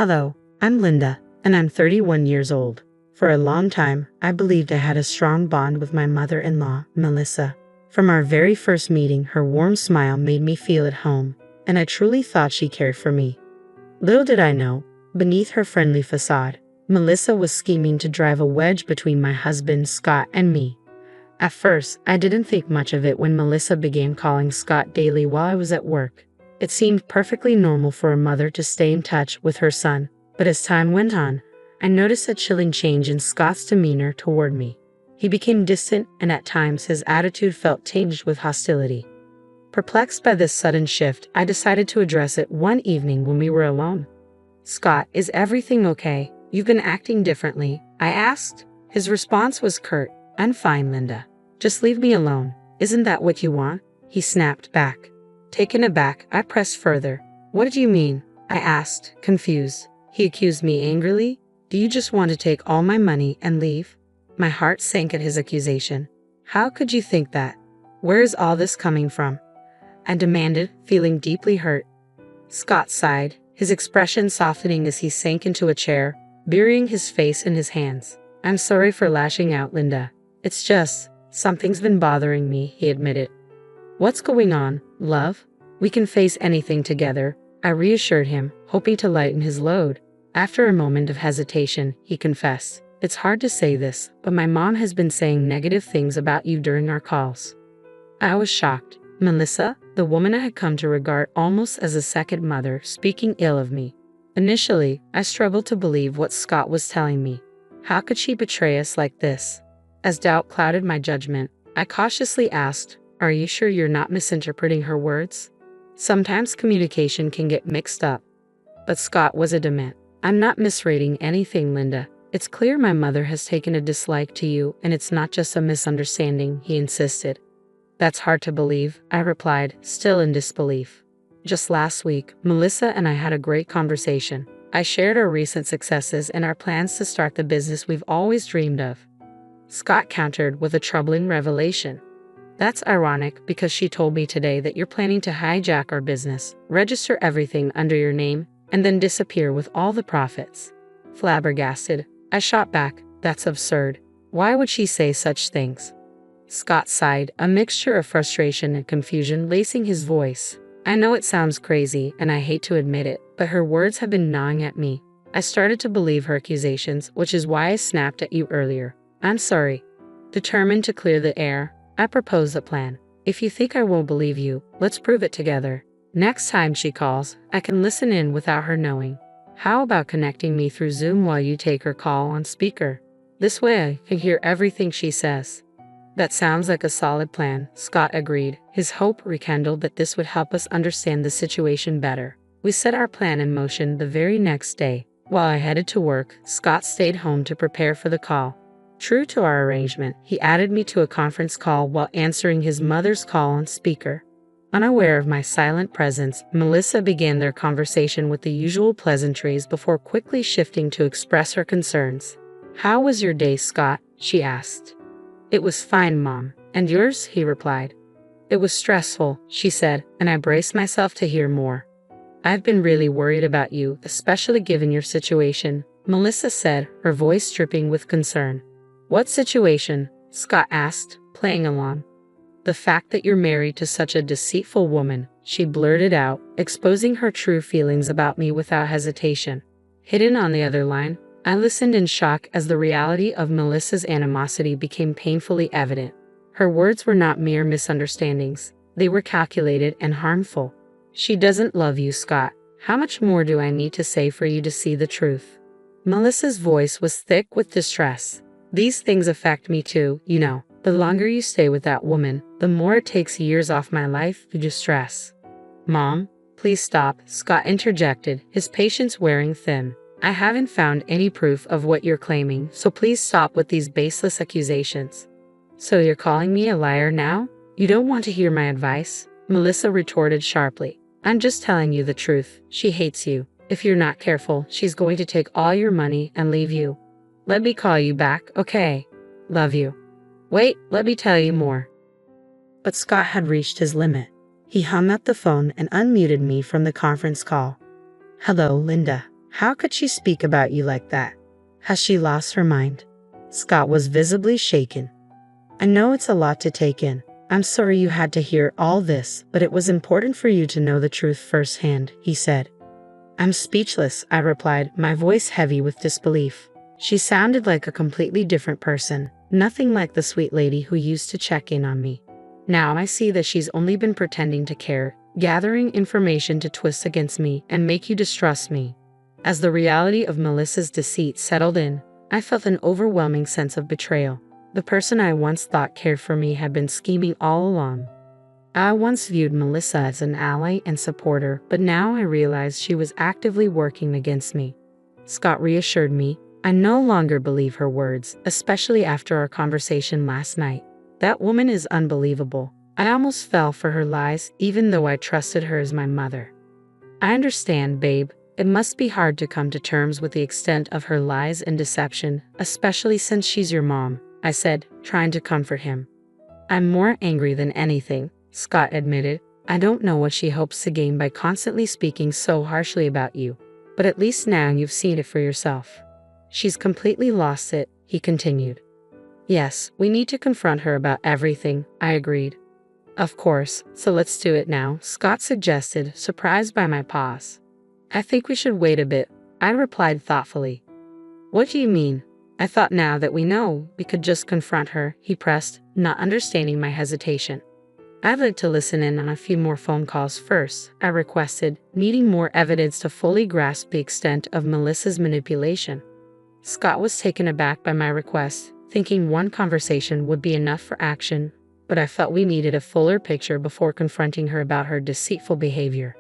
Hello, I'm Linda, and I'm 31 years old. For a long time, I believed I had a strong bond with my mother-in-law, Melissa. From our very first meeting, her warm smile made me feel at home, and I truly thought she cared for me. Little did I know, beneath her friendly facade, Melissa was scheming to drive a wedge between my husband, Scott, and me. At first, I didn't think much of it when Melissa began calling Scott daily while I was at work. It seemed perfectly normal for a mother to stay in touch with her son, but as time went on, I noticed a chilling change in Scott's demeanor toward me. He became distant, and at times his attitude felt tinged with hostility. Perplexed by this sudden shift, I decided to address it one evening when we were alone. "Scott, is everything okay? You've been acting differently," I asked. His response was curt. "I'm fine, Linda. Just leave me alone. Isn't that what you want?" He snapped back. Taken aback, I pressed further. "What did you mean?" I asked, confused. He accused me angrily. "Do you just want to take all my money and leave?" My heart sank at his accusation. "How could you think that? Where is all this coming from?" I demanded, feeling deeply hurt. Scott sighed, his expression softening as he sank into a chair, burying his face in his hands. "I'm sorry for lashing out, Linda. It's just, something's been bothering me," he admitted. "What's going on, love? We can face anything together," I reassured him, hoping to lighten his load. After a moment of hesitation, he confessed, "It's hard to say this, but my mom has been saying negative things about you during our calls." I was shocked. Melissa, the woman I had come to regard almost as a second mother, speaking ill of me. Initially, I struggled to believe what Scott was telling me. How could she betray us like this? As doubt clouded my judgment, I cautiously asked, "Are you sure you're not misinterpreting her words? Sometimes communication can get mixed up." But Scott was adamant. "I'm not misreading anything, Linda. It's clear my mother has taken a dislike to you, and it's not just a misunderstanding," he insisted. "That's hard to believe," I replied, still in disbelief. "Just last week, Melissa and I had a great conversation. I shared our recent successes and our plans to start the business we've always dreamed of." Scott countered with a troubling revelation. "That's ironic because she told me today that you're planning to hijack our business, register everything under your name, and then disappear with all the profits." Flabbergasted, I shot back, "That's absurd. Why would she say such things?" Scott sighed, a mixture of frustration and confusion lacing his voice. "I know it sounds crazy, and I hate to admit it, but her words have been gnawing at me. I started to believe her accusations, which is why I snapped at you earlier. I'm sorry." Determined to clear the air, I proposed a plan. "If you think I won't believe you, let's prove it together. Next time she calls, I can listen in without her knowing. How about connecting me through Zoom while you take her call on speaker? This way I can hear everything she says." "That sounds like a solid plan," Scott agreed, his hope rekindled that this would help us understand the situation better. We set our plan in motion the very next day. While I headed to work, Scott stayed home to prepare for the call. True to our arrangement, he added me to a conference call while answering his mother's call on speaker. Unaware of my silent presence, Melissa began their conversation with the usual pleasantries before quickly shifting to express her concerns. "How was your day, Scott?" she asked. "It was fine, Mom. And yours?" he replied. "It was stressful," she said, and I braced myself to hear more. "I've been really worried about you, especially given your situation," Melissa said, her voice dripping with concern. "What situation?" Scott asked, playing along. "The fact that you're married to such a deceitful woman," she blurted out, exposing her true feelings about me without hesitation. Hidden on the other line, I listened in shock as the reality of Melissa's animosity became painfully evident. Her words were not mere misunderstandings. They were calculated and harmful. "She doesn't love you, Scott. How much more do I need to say for you to see the truth?" Melissa's voice was thick with distress. "These things affect me too, you know. The longer you stay with that woman, the more it takes years off my life due to stress." "Mom, please stop," Scott interjected, his patience wearing thin. "I haven't found any proof of what you're claiming, so please stop with these baseless accusations." "So you're calling me a liar now? You don't want to hear my advice?" Melissa retorted sharply. "I'm just telling you the truth. She hates you. If you're not careful, she's going to take all your money and leave you. Let me call you back, okay? Love you." "Wait, let me tell you more." But Scott had reached his limit. He hung up the phone and unmuted me from the conference call. "Hello, Linda. How could she speak about you like that? Has she lost her mind? Scott was visibly shaken. I know it's a lot to take in. I'm sorry you had to hear all this, but it was important for you to know the truth firsthand, he said. I'm speechless, I replied, my voice heavy with disbelief. She sounded like a completely different person, nothing like the sweet lady who used to check in on me. Now I see that she's only been pretending to care, gathering information to twist against me and make you distrust me. As the reality of Melissa's deceit settled in, I felt an overwhelming sense of betrayal. The person I once thought cared for me had been scheming all along. I once viewed Melissa as an ally and supporter, but now I realized she was actively working against me. Scott reassured me. I no longer believe her words, especially after our conversation last night. That woman is unbelievable. I almost fell for her lies, even though I trusted her as my mother. I understand, babe. It must be hard to come to terms with the extent of her lies and deception, especially since she's your mom, I said, trying to comfort him. I'm more angry than anything, Scott admitted. I don't know what she hopes to gain by constantly speaking so harshly about you, but at least now you've seen it for yourself. She's completely lost it, he continued. Yes, we need to confront her about everything, I agreed. Of course, so let's do it now, Scott suggested, surprised by my pause. I think we should wait a bit, I replied thoughtfully. What do you mean? I thought now that we know, we could just confront her, he pressed, not understanding my hesitation. I'd like to listen in on a few more phone calls first, I requested, needing more evidence to fully grasp the extent of Melissa's manipulation. Scott was taken aback by my request, thinking one conversation would be enough for action, but I felt we needed a fuller picture before confronting her about her deceitful behavior.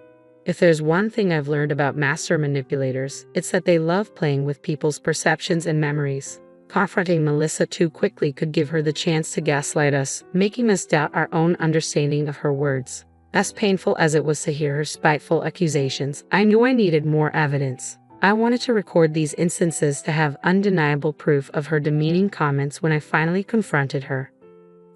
If there's one thing I've learned about master manipulators, it's that they love playing with people's perceptions and memories. Confronting Melissa too quickly could give her the chance to gaslight us, making us doubt our own understanding of her words. As painful as it was to hear her spiteful accusations, I knew I needed more evidence. I wanted to record these instances to have undeniable proof of her demeaning comments when I finally confronted her.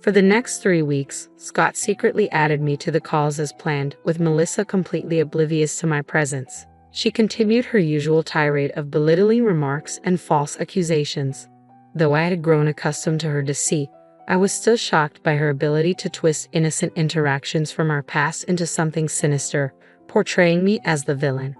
For the next 3 weeks, Scott secretly added me to the calls as planned, with Melissa completely oblivious to my presence. She continued her usual tirade of belittling remarks and false accusations. Though I had grown accustomed to her deceit, I was still shocked by her ability to twist innocent interactions from our past into something sinister, portraying me as the villain.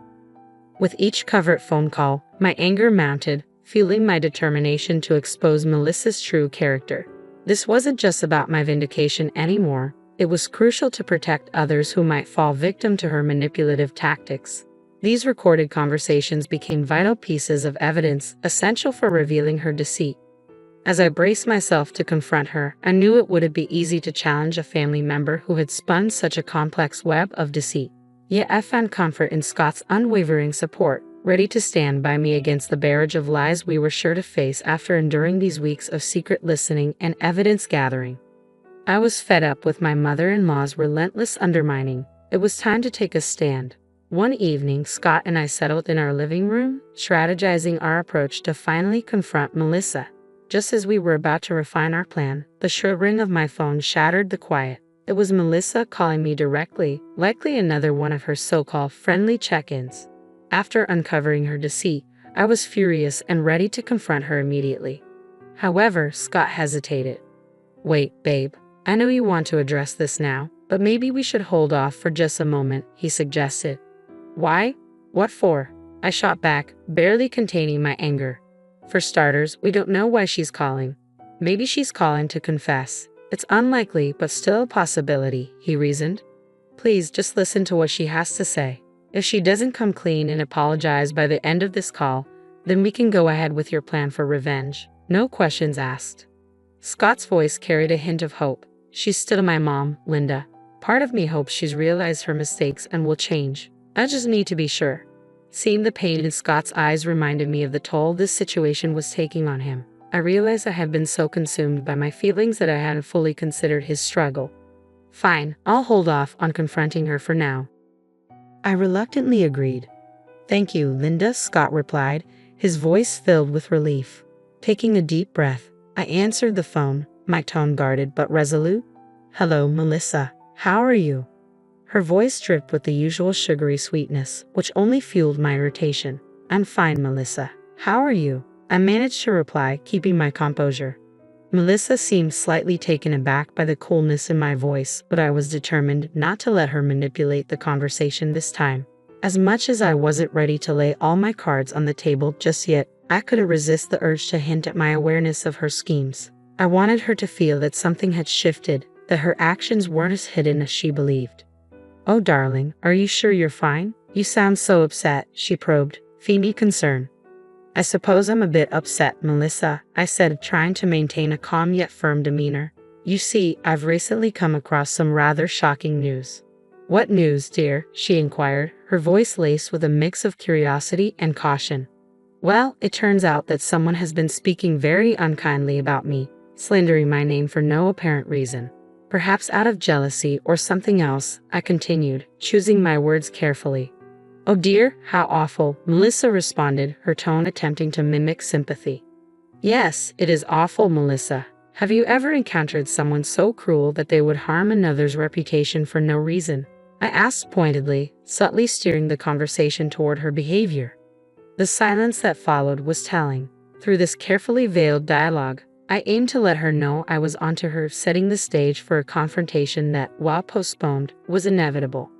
With each covert phone call, my anger mounted, fueling my determination to expose Melissa's true character. This wasn't just about my vindication anymore. It was crucial to protect others who might fall victim to her manipulative tactics. These recorded conversations became vital pieces of evidence, essential for revealing her deceit. As I braced myself to confront her, I knew it wouldn't be easy to challenge a family member who had spun such a complex web of deceit. Yet I found comfort in Scott's unwavering support, ready to stand by me against the barrage of lies we were sure to face after enduring these weeks of secret listening and evidence gathering. I was fed up with my mother-in-law's relentless undermining. It was time to take a stand. One evening, Scott and I settled in our living room, strategizing our approach to finally confront Melissa. Just as we were about to refine our plan, the shrill ring of my phone shattered the quiet. It was Melissa calling me directly, likely another one of her so-called friendly check-ins. After uncovering her deceit, I was furious and ready to confront her immediately. However, Scott hesitated. Wait, babe, I know you want to address this now, but maybe we should hold off for just a moment, he suggested. Why? What for? I shot back, barely containing my anger. For starters, we don't know why she's calling. Maybe she's calling to confess. It's unlikely, but still a possibility, he reasoned. Please just listen to what she has to say. If she doesn't come clean and apologize by the end of this call, then we can go ahead with your plan for revenge. No questions asked. Scott's voice carried a hint of hope. She's still my mom, Linda. Part of me hopes she's realized her mistakes and will change. I just need to be sure. Seeing the pain in Scott's eyes reminded me of the toll this situation was taking on him. I realized I had been so consumed by my feelings that I hadn't fully considered his struggle. Fine, I'll hold off on confronting her for now. I reluctantly agreed. Thank you, Linda, Scott replied, his voice filled with relief. Taking a deep breath, I answered the phone, my tone guarded but resolute. Hello, Melissa. How are you? Her voice dripped with the usual sugary sweetness, which only fueled my irritation. I'm fine, Melissa. How are you? I managed to reply, keeping my composure. Melissa seemed slightly taken aback by the coolness in my voice, but I was determined not to let her manipulate the conversation this time. As much as I wasn't ready to lay all my cards on the table just yet, I couldn't resist the urge to hint at my awareness of her schemes. I wanted her to feel that something had shifted, that her actions weren't as hidden as she believed. "Oh, darling, are you sure you're fine? You sound so upset," she probed, feigning concern. "I suppose I'm a bit upset, Melissa," I said, trying to maintain a calm yet firm demeanor. "You see, I've recently come across some rather shocking news." "What news, dear?" she inquired, her voice laced with a mix of curiosity and caution. "Well, it turns out that someone has been speaking very unkindly about me, slandering my name for no apparent reason. Perhaps out of jealousy or something else," I continued, choosing my words carefully. "Oh dear, how awful," Melissa responded, her tone attempting to mimic sympathy. "Yes, it is awful, Melissa. Have you ever encountered someone so cruel that they would harm another's reputation for no reason?" I asked pointedly, subtly steering the conversation toward her behavior. The silence that followed was telling. Through this carefully veiled dialogue, I aimed to let her know I was onto her, setting the stage for a confrontation that, while postponed, was inevitable.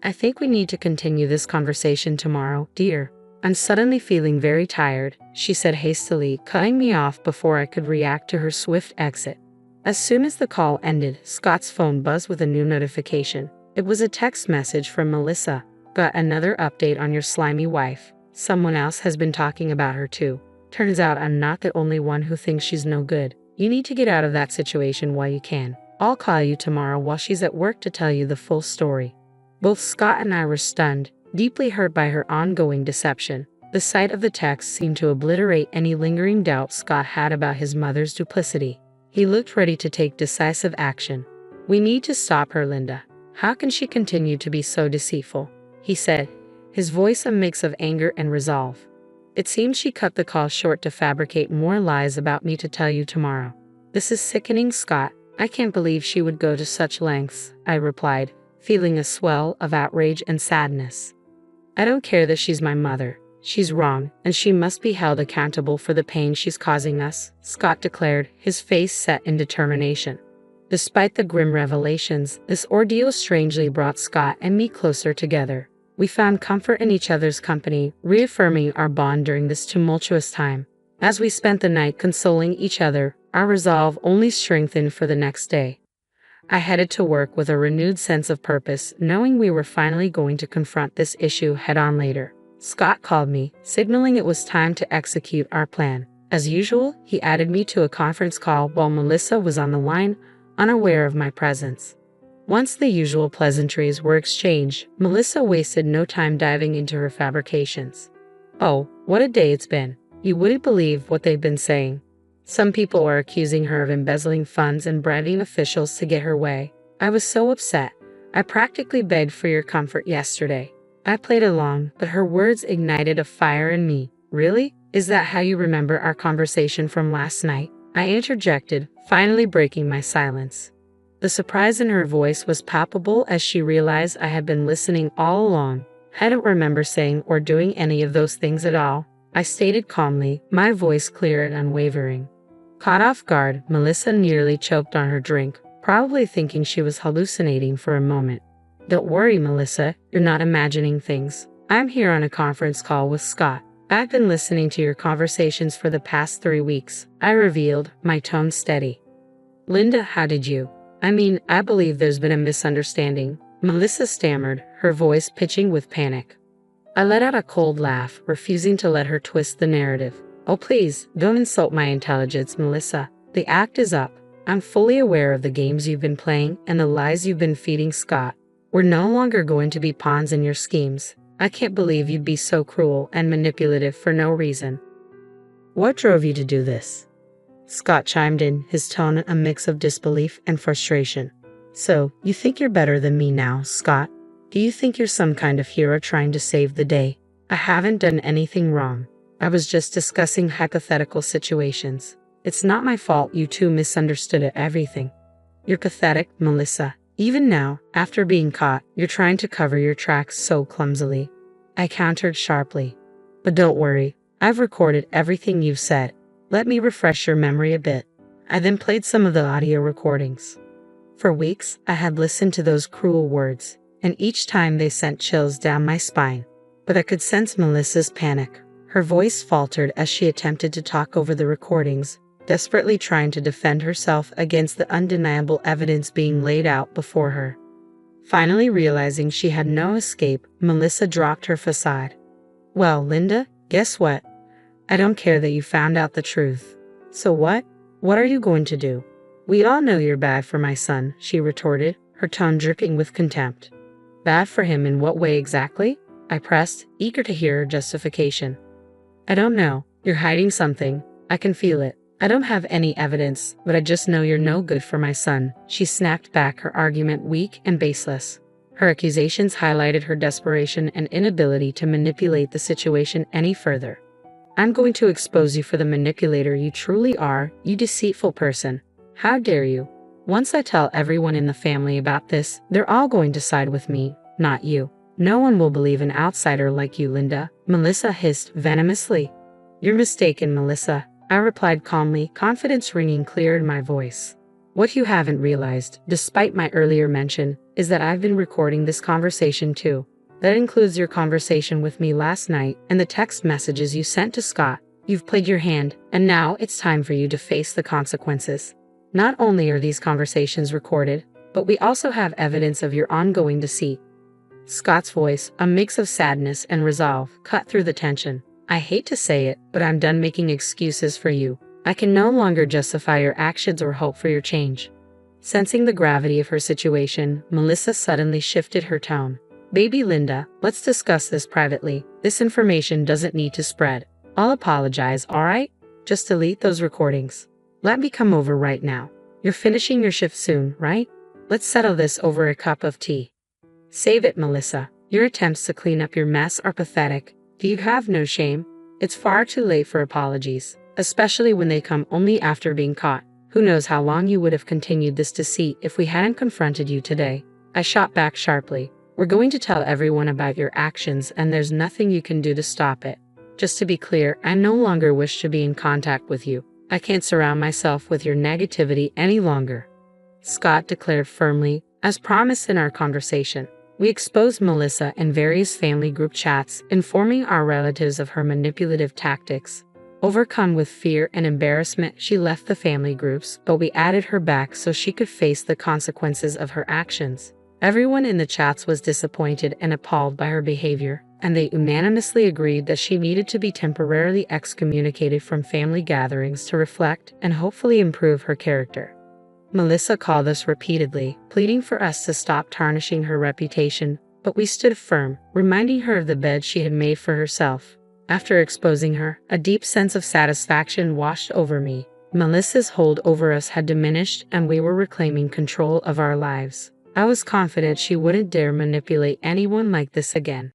"I think we need to continue this conversation tomorrow, dear. I'm suddenly feeling very tired," she said hastily, cutting me off before I could react to her swift exit. As soon as the call ended, Scott's phone buzzed with a new notification. It was a text message from Melissa. "Got another update on your slimy wife. Someone else has been talking about her too. Turns out I'm not the only one who thinks she's no good. You need to get out of that situation while you can. I'll call you tomorrow while she's at work to tell you the full story." Both Scott and I were stunned, deeply hurt by her ongoing deception. The sight of the text seemed to obliterate any lingering doubt Scott had about his mother's duplicity. He looked ready to take decisive action. "We need to stop her, Linda. How can she continue to be so deceitful?" he said, his voice a mix of anger and resolve. "It seems she cut the call short to fabricate more lies about me to tell you tomorrow." "This is sickening, Scott. I can't believe she would go to such lengths," I replied, feeling a swell of outrage and sadness. "I don't care that she's my mother. She's wrong, and she must be held accountable for the pain she's causing us," Scott declared, his face set in determination. Despite the grim revelations, this ordeal strangely brought Scott and me closer together. We found comfort in each other's company, reaffirming our bond during this tumultuous time. As we spent the night consoling each other, our resolve only strengthened for the next day. I headed to work with a renewed sense of purpose, knowing we were finally going to confront this issue head-on later. Scott called me, signaling it was time to execute our plan. As usual, he added me to a conference call while Melissa was on the line, unaware of my presence. Once the usual pleasantries were exchanged, Melissa wasted no time diving into her fabrications. "Oh, what a day it's been. You wouldn't believe what they've been saying. Some people are accusing her of embezzling funds and bribing officials to get her way. I was so upset. I practically begged for your comfort yesterday." I played along, but her words ignited a fire in me. "Really? Is that how you remember our conversation from last night?" I interjected, finally breaking my silence. The surprise in her voice was palpable as she realized I had been listening all along. "I don't remember saying or doing any of those things at all," I stated calmly, my voice clear and unwavering. Caught off guard, Melissa nearly choked on her drink, probably thinking she was hallucinating for a moment. "Don't worry, Melissa, you're not imagining things. I'm here on a conference call with Scott. I've been listening to your conversations for the past 3 weeks," I revealed, my tone steady. "Linda, how did you? I believe there's been a misunderstanding," Melissa stammered, her voice pitching with panic. I let out a cold laugh, refusing to let her twist the narrative. "Oh please, don't insult my intelligence, Melissa. The act is up. I'm fully aware of the games you've been playing and the lies you've been feeding Scott. We're no longer going to be pawns in your schemes. I can't believe you'd be so cruel and manipulative for no reason." "What drove you to do this?" Scott chimed in, his tone a mix of disbelief and frustration. "So, you think you're better than me now, Scott? Do you think you're some kind of hero trying to save the day? I haven't done anything wrong. I was just discussing hypothetical situations. It's not my fault you two misunderstood everything." "You're pathetic, Melissa. Even now, after being caught, you're trying to cover your tracks so clumsily," I countered sharply. But don't worry, I've recorded everything you've said. Let me refresh your memory a bit. I then played some of the audio recordings. For weeks, I had listened to those cruel words, and each time they sent chills down my spine. But I could sense Melissa's panic. Her voice faltered as she attempted to talk over the recordings, desperately trying to defend herself against the undeniable evidence being laid out before her. Finally realizing she had no escape, Melissa dropped her facade. "Well, Linda, guess what? I don't care that you found out the truth. So what? What are you going to do?" "We all know you're bad for my son," she retorted, her tone dripping with contempt. "Bad for him in what way exactly?" I pressed, eager to hear her justification. "I don't know. You're hiding something. I can feel it. I don't have any evidence, but I just know you're no good for my son," she snapped back, her argument weak and baseless. Her accusations highlighted her desperation and inability to manipulate the situation any further. "I'm going to expose you for the manipulator you truly are, you deceitful person. How dare you? Once I tell everyone in the family about this, they're all going to side with me, not you. No one will believe an outsider like you, Linda," Melissa hissed venomously. "You're mistaken, Melissa," I replied calmly, confidence ringing clear in my voice. "What you haven't realized, despite my earlier mention, is that I've been recording this conversation too. That includes your conversation with me last night and the text messages you sent to Scott. You've played your hand, and now it's time for you to face the consequences. Not only are these conversations recorded, but we also have evidence of your ongoing deceit." Scott's voice, a mix of sadness and resolve, cut through the tension. "I hate to say it, but I'm done making excuses for you. I can no longer justify your actions or hope for your change." Sensing the gravity of her situation, Melissa suddenly shifted her tone. "Baby Linda, let's discuss this privately. This information doesn't need to spread. I'll apologize, alright? Just delete those recordings. Let me come over right now. You're finishing your shift soon, right? Let's settle this over a cup of tea." "Save it, Melissa. Your attempts to clean up your mess are pathetic. Do you have no shame? It's far too late for apologies, especially when they come only after being caught. Who knows how long you would have continued this deceit if we hadn't confronted you today." I shot back sharply. "We're going to tell everyone about your actions, and there's nothing you can do to stop it. Just to be clear, I no longer wish to be in contact with you. I can't surround myself with your negativity any longer," Scott declared firmly, as promised in our conversation. We exposed Melissa in various family group chats, informing our relatives of her manipulative tactics. Overcome with fear and embarrassment, she left the family groups, but we added her back so she could face the consequences of her actions. Everyone in the chats was disappointed and appalled by her behavior, and they unanimously agreed that she needed to be temporarily excommunicated from family gatherings to reflect and hopefully improve her character. Melissa called us repeatedly, pleading for us to stop tarnishing her reputation, but we stood firm, reminding her of the bed she had made for herself. After exposing her, a deep sense of satisfaction washed over me. Melissa's hold over us had diminished, and we were reclaiming control of our lives. I was confident she wouldn't dare manipulate anyone like this again.